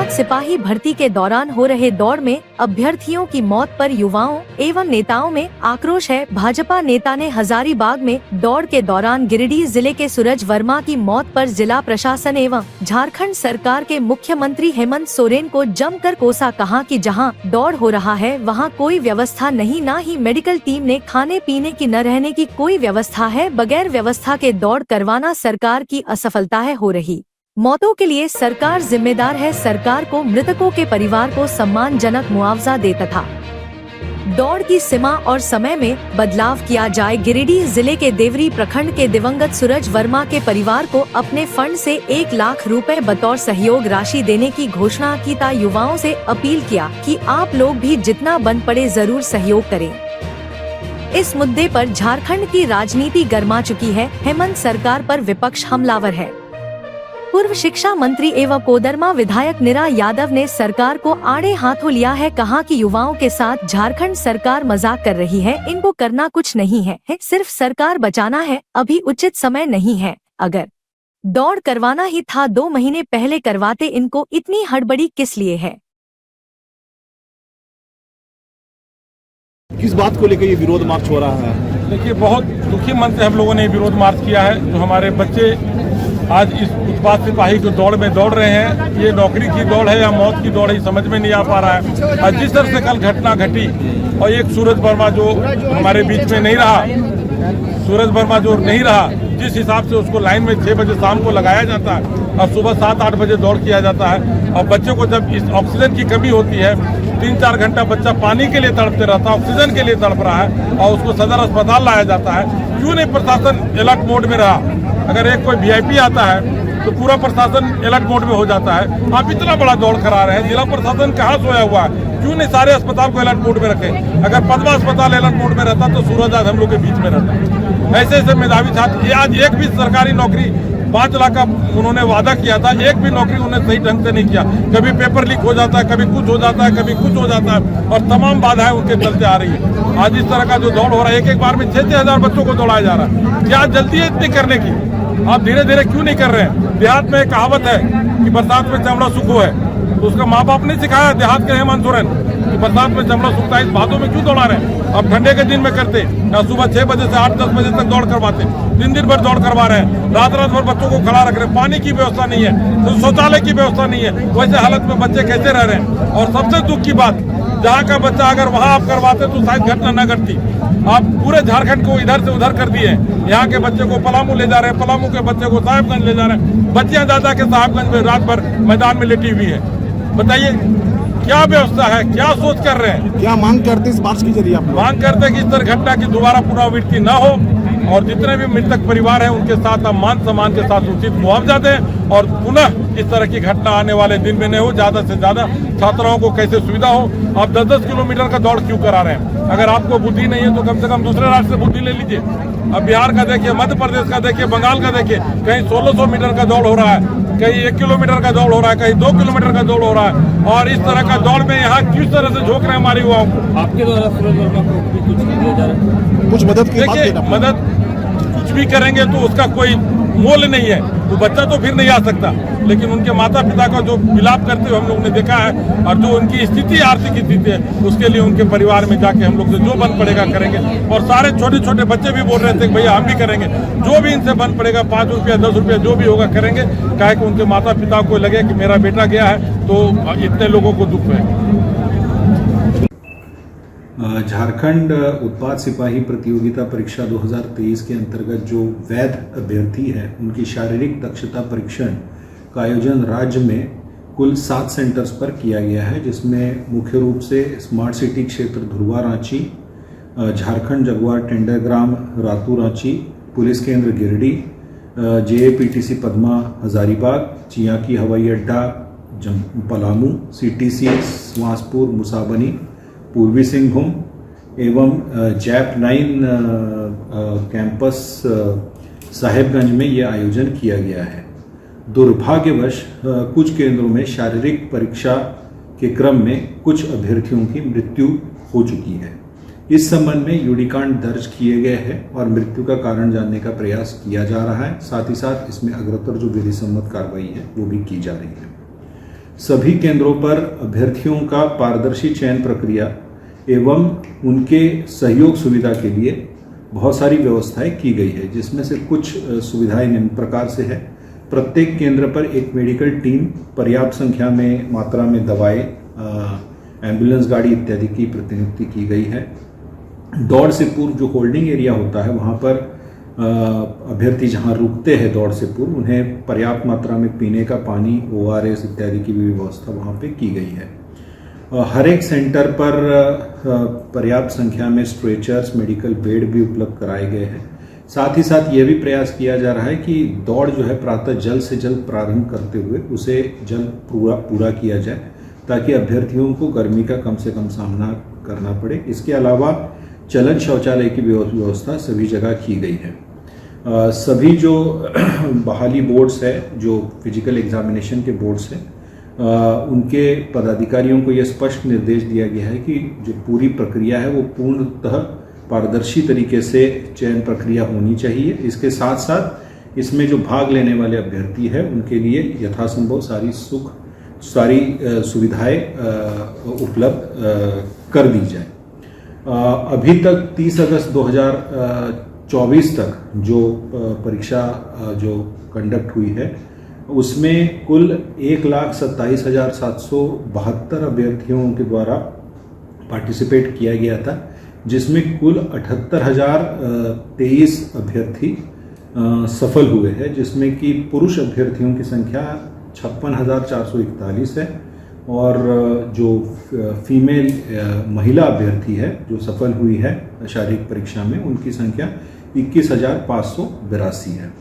उत्पाद सिपाही भर्ती के दौरान हो रहे दौड़ में अभ्यर्थियों की मौत पर युवाओं एवं नेताओं में आक्रोश है। भाजपा नेता ने हजारीबाग में दौड़ के दौरान गिरिडीह जिले के सूरज वर्मा की मौत पर जिला प्रशासन एवं झारखंड सरकार के मुख्यमंत्री हेमंत सोरेन को जमकर कोसा। कहा कि जहां दौड़ हो रहा है वहां कोई व्यवस्था नहीं, ना ही मेडिकल टीम ने खाने पीने की न रहने की कोई व्यवस्था है। बगैर व्यवस्था के दौड़ करवाना सरकार की असफलता है। हो रही मौतों के लिए सरकार जिम्मेदार है। सरकार को मृतकों के परिवार को सम्मानजनक मुआवजा दे तथा दौड़ की सीमा और समय में बदलाव किया जाए। गिरिडीह जिले के देवरी प्रखंड के दिवंगत सूरज वर्मा के परिवार को अपने फंड से 1 लाख रुपए बतौर सहयोग राशि देने की घोषणा की। युवाओं से अपील किया कि आप लोग भी जितना बन पड़े जरूर सहयोग करें। इस मुद्दे पर झारखंड की राजनीति गर्मा चुकी है। हेमंत सरकार पर विपक्ष हमलावर है। पूर्व शिक्षा मंत्री एवं कोदरमा विधायक निरा यादव ने सरकार को आड़े हाथों लिया है। कहा कि युवाओं के साथ झारखंड सरकार मजाक कर रही है, इनको करना कुछ नहीं है, सिर्फ सरकार बचाना है। अभी उचित समय नहीं है। अगर दौड़ करवाना ही था 2 महीने पहले करवाते, इनको इतनी हड़बड़ी किस लिए है। किस बात को लेकर ये विरोध मार्च हो रहा है? देखिए, बहुत दुखी मन से हम लोगों ने विरोध मार्च किया है। जो हमारे बच्चे आज इस उत्पाद सिपाही की दौड़ में दौड़ रहे हैं, ये नौकरी की दौड़ है या मौत की दौड़ है, समझ में नहीं आ पा रहा है। और जिस तरह से कल घटना घटी और एक सूरज वर्मा जो हमारे बीच में नहीं रहा, जिस हिसाब से उसको लाइन में 6 बजे शाम को लगाया जाता है और सुबह 7-8 बजे दौड़ किया जाता है, और बच्चों को जब इस ऑक्सीजन की कमी होती है, 3-4 घंटा बच्चा पानी के लिए तड़पते रहता है, ऑक्सीजन के लिए तड़प रहा है और उसको सदर अस्पताल लाया जाता है। क्यों नहीं प्रशासन अलर्ट मोड में रहा? अगर एक कोई वीआईपी आता है तो पूरा प्रशासन अलर्ट मोड में हो जाता है। आप इतना बड़ा दौड़ करा रहे हैं, जिला प्रशासन कहाँ सोया हुआ है? क्यों नहीं सारे अस्पताल को अलर्ट मोड में रखे? अगर पद्मा अस्पताल अलर्ट मोड में रहता तो सूरज आज हम लोग के बीच में रहता। ऐसे मेधावी छात्र, आज एक भी सरकारी नौकरी 5 लाख का उन्होंने वादा किया था, एक भी नौकरी उन्होंने सही ढंग से नहीं किया। कभी पेपर लीक हो जाता है, कभी कुछ हो जाता है, कभी कुछ हो जाता है, और तमाम बाधाएं उनके चलते आ रही है। आज इस तरह का जो दौड़ हो रहा है, एक बार में 6-6 हजार बच्चों को दौड़ाया जा रहा है। क्या जल्दी है इतनी करने की? आप धीरे धीरे क्यों नहीं कर रहे हैं? देहात में एक कहावत है कि बरसात में चमड़ा सूखो है, तो उसका माँ बाप नहीं सिखाया देहात के हेमंत सोरेन कि बरसात में चमड़ा सूखता है, इस भादों में क्यों दौड़ा रहे हैं? अब ठंडे के दिन में करते या सुबह 6 बजे से 8-10 बजे तक दौड़ करवाते, दिन भर दौड़ करवा रहे हैं, रात भर बच्चों को खड़ा रख रहे हैं। पानी की व्यवस्था नहीं है, तो शौचालय की व्यवस्था नहीं है, वैसे हालत में बच्चे कैसे रह रहे हैं? और सबसे दुख की बात, जहाँ का बच्चा अगर वहाँ आप करवाते तो शायद घटना न घटती। आप पूरे झारखंड को इधर से उधर कर दिए। यहाँ के बच्चे को पलामू ले जा रहे हैं, पलामू के बच्चे को साहिबगंज ले जा रहे हैं। बच्चियां दादा के साहिबगंज में रात भर मैदान में लेटी हुई है। बताइए क्या व्यवस्था है, क्या सोच कर रहे हैं? क्या मांग करते इस मार्च के जरिए? आप मांग करते कि इस तरह घटना की दोबारा पुनरावृत्ति न हो, और जितने भी मृतक परिवार हैं उनके साथ आप मान सम्मान के साथ उचित मुआवजा दें, और पुनः इस तरह की घटना आने वाले दिन में नहीं हो। ज्यादा से ज्यादा छात्राओं को कैसे सुविधा हो। आप 10-10 किलोमीटर का दौड़ क्यों करा रहे हैं? अगर आपको बुद्धि नहीं है तो कम से कम दूसरे राज्य से बुद्धि ले लीजिए। अब बिहार का देखिए, मध्य प्रदेश का देखिए, बंगाल का देखिए, कहीं 1600 मीटर का दौड़ हो रहा है, कहीं 1 किलोमीटर का दौड़ हो रहा है, कहीं 2 किलोमीटर का दौड़ हो रहा है। और इस तरह का दौड़ में यहाँ किस तरह से झोंक रहे हैं हमारे युवाओं को? आपके द्वारा सूरज वर्मा को कुछ दिया जा रहा है? कुछ मदद की बात? देखिए, मदद कुछ भी करेंगे तो उसका कोई मोल नहीं है, तो बच्चा तो फिर नहीं आ सकता, लेकिन उनके माता पिता का जो विलाप करते हुए हम लोग ने देखा है, और जो उनकी स्थिति, आर्थिक स्थिति है, उसके लिए उनके परिवार में जाके हम लोग से जो बन पड़ेगा करेंगे। और सारे छोटे छोटे बच्चे भी बोल रहे थे कि भैया हम भी करेंगे, जो भी इनसे बन पड़ेगा, 5 रुपया 10 रुपया जो भी होगा करेंगे। काहे कि उनके माता पिता को लगे कि मेरा बेटा गया है, तो इतने लोगों को दुख है। झारखंड उत्पाद सिपाही प्रतियोगिता परीक्षा 2023 के अंतर्गत जो वैध अभ्यर्थी हैं उनकी शारीरिक दक्षता परीक्षण का आयोजन राज्य में कुल 7 सेंटर्स पर किया गया है, जिसमें मुख्य रूप से स्मार्ट सिटी क्षेत्र धुरवा रांची, झारखंड जगुआर टेंडरग्राम रातू रांची, पुलिस केंद्र गिरिडीह, JAPTC पद्मा हजारीबाग, चियाकी हवाई अड्डा पलामू, CTC स्वासपुर मुसाबनी, पूर्वी सिंहभूम एवं जैप 9 कैंपस साहेबगंज में यह आयोजन किया गया है। दुर्भाग्यवश कुछ केंद्रों में शारीरिक परीक्षा के क्रम में कुछ अभ्यर्थियों की मृत्यु हो चुकी है। इस संबंध में यूडीकांड दर्ज किए गए हैं और मृत्यु का कारण जानने का प्रयास किया जा रहा है। साथ ही साथ इसमें अग्रतर जो विधि सम्मत कार्रवाई है वो भी की जा रही है। सभी केंद्रों पर अभ्यर्थियों का पारदर्शी चयन प्रक्रिया एवं उनके सहयोग सुविधा के लिए बहुत सारी व्यवस्थाएं की गई है, जिसमें से कुछ सुविधाएं निम्न प्रकार से है। प्रत्येक केंद्र पर एक मेडिकल टीम, पर्याप्त संख्या में मात्रा में दवाएं, एम्बुलेंस गाड़ी इत्यादि की प्रतिनियुक्ति की गई है। दौड़ से पूर्व जो होल्डिंग एरिया होता है, वहाँ पर अभ्यर्थी जहाँ रुकते हैं दौड़ से पूर्व, उन्हें पर्याप्त मात्रा में पीने का पानी, ORS इत्यादि की भी व्यवस्था वहाँ पे की गई है। हर एक सेंटर पर पर्याप्त संख्या में स्ट्रेचर्स, मेडिकल बेड भी उपलब्ध कराए गए हैं। साथ ही साथ ये भी प्रयास किया जा रहा है कि दौड़ जो है प्रातः जल्द से जल्द प्रारंभ करते हुए उसे जल्द पूरा किया जाए, ताकि अभ्यर्थियों को गर्मी का कम से कम सामना करना पड़े। इसके अलावा चलन शौचालय की व्यवस्था सभी जगह की गई है। सभी जो बहाली बोर्ड्स है, जो फिजिकल एग्जामिनेशन के बोर्ड्स हैं, उनके पदाधिकारियों को यह स्पष्ट निर्देश दिया गया है कि जो पूरी प्रक्रिया है वो पूर्णतः पारदर्शी तरीके से चयन प्रक्रिया होनी चाहिए। इसके साथ साथ इसमें जो भाग लेने वाले अभ्यर्थी है उनके लिए यथासंभव सारी सुविधाएं उपलब्ध कर दी जाए। अभी तक 30 अगस्त 2024 तक जो परीक्षा जो कंडक्ट हुई है, उसमें कुल 1,27,772 अभ्यर्थियों के द्वारा पार्टिसिपेट किया गया था, जिसमें कुल 78,023 अभ्यर्थी सफल हुए हैं, जिसमें कि पुरुष अभ्यर्थियों की संख्या 56,441 है और जो फीमेल महिला अभ्यर्थी है जो सफल हुई है शारीरिक परीक्षा में, उनकी संख्या 21,582 है।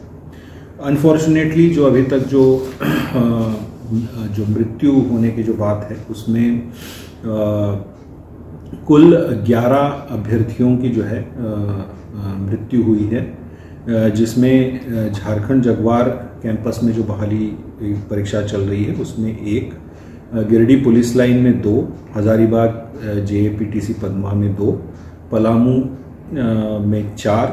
अनफॉर्चुनेटली जो अभी तक जो मृत्यु होने की जो बात है, उसमें कुल 11 अभ्यर्थियों की जो है मृत्यु हुई है, जिसमें झारखंड जगवार कैंपस में जो बहाली परीक्षा चल रही है उसमें 1, गिरिडीह पुलिस लाइन में 2, हजारीबाग JAPTC पद्मा में 2, पलामू में 4,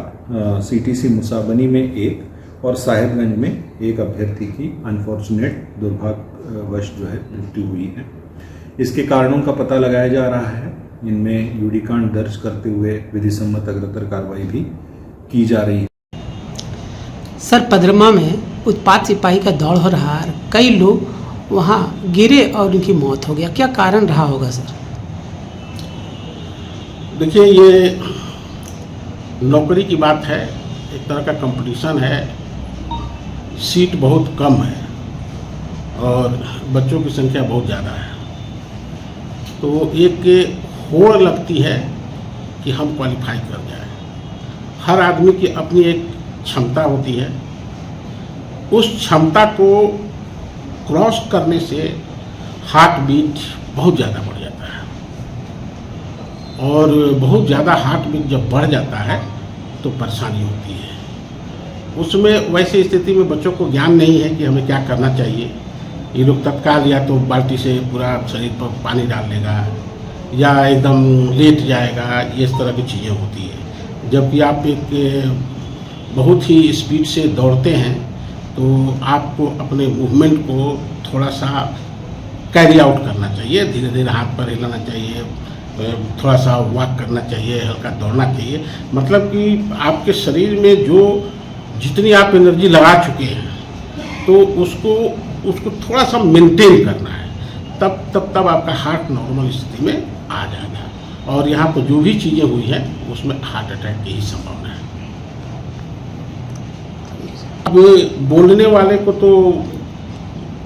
CTC मुसाबनी में 1 और साहेबगंज में 1 अभ्यर्थी की अनफॉर्चुनेट दुर्भाग्यवश जो है मृत्यु हुई है। इसके कारणों का पता लगाया जा रहा है। इनमें यूडी कांड दर्ज करते हुए विधि सम्मत अग्रतर कार्रवाई भी की जा रही है। सर, पदरमा में उत्पात सिपाही का दौड़ हो रहा है, कई लोग वहाँ गिरे और उनकी मौत हो गया, क्या कारण रहा होगा सर? देखिए, ये नौकरी की बात है, एक तरह का कंपटीशन है, सीट बहुत कम है और बच्चों की संख्या बहुत ज़्यादा है, तो एक होड़ लगती है कि हम क्वालिफाई कर जाए। हर आदमी की अपनी एक क्षमता होती है, उस क्षमता को क्रॉस करने से हार्ट बीट बहुत ज़्यादा बढ़ जाता है और बहुत ज़्यादा हार्ट बीट जब बढ़ जाता है तो परेशानी होती है। उसमें वैसी स्थिति में बच्चों को ज्ञान नहीं है कि हमें क्या करना चाहिए। ये लोग तत्काल या तो बाल्टी से पूरा शरीर पर पानी डाल लेगा या एकदम लेट जाएगा, ये इस तरह की चीज़ें होती है। जबकि आप एक बहुत ही स्पीड से दौड़ते हैं तो आपको अपने मूवमेंट को थोड़ा सा कैरी आउट करना चाहिए, धीरे धीरे हाथ पर हिलाना चाहिए, थोड़ा सा वॉक करना चाहिए, हल्का दौड़ना चाहिए। मतलब कि आपके शरीर में जो जितनी आप एनर्जी लगा चुके हैं तो उसको थोड़ा सा मेंटेन करना है, तब आपका हार्ट नॉर्मल स्थिति में आ जाएगा। और यहाँ पर जो भी चीज़ें हुई हैं उसमें हार्ट अटैक की ही संभावना है। अब बोलने वाले को तो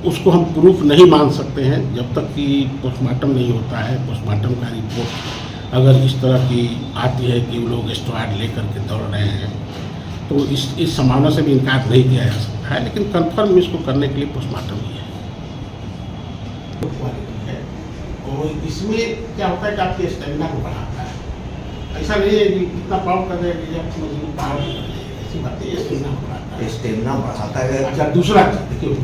उसको हम प्रूफ नहीं मान सकते हैं जब तक कि पोस्टमार्टम नहीं होता है। पोस्टमार्टम का रिपोर्ट अगर इस तरह की आती है कि वो लोग स्टेरॉयड लेकर के दौड़ रहे हैं तो इस संभावना से भी इनकार नहीं किया जा सकता है, लेकिन कंफर्म इसको करने के लिए पोस्टमार्टम ही है। और इसमें क्या होता है कि आपके स्टेमिना को बढ़ाता है। ऐसा नहीं है कि कितना पावर कर रहे हैं कि आप समझिए पावर कर रहे हैं, ऐसी बातें स्टेमिना बढ़ाता है। स्टेमिना बढ़ाता है। अच्छा, दूसरा देखिए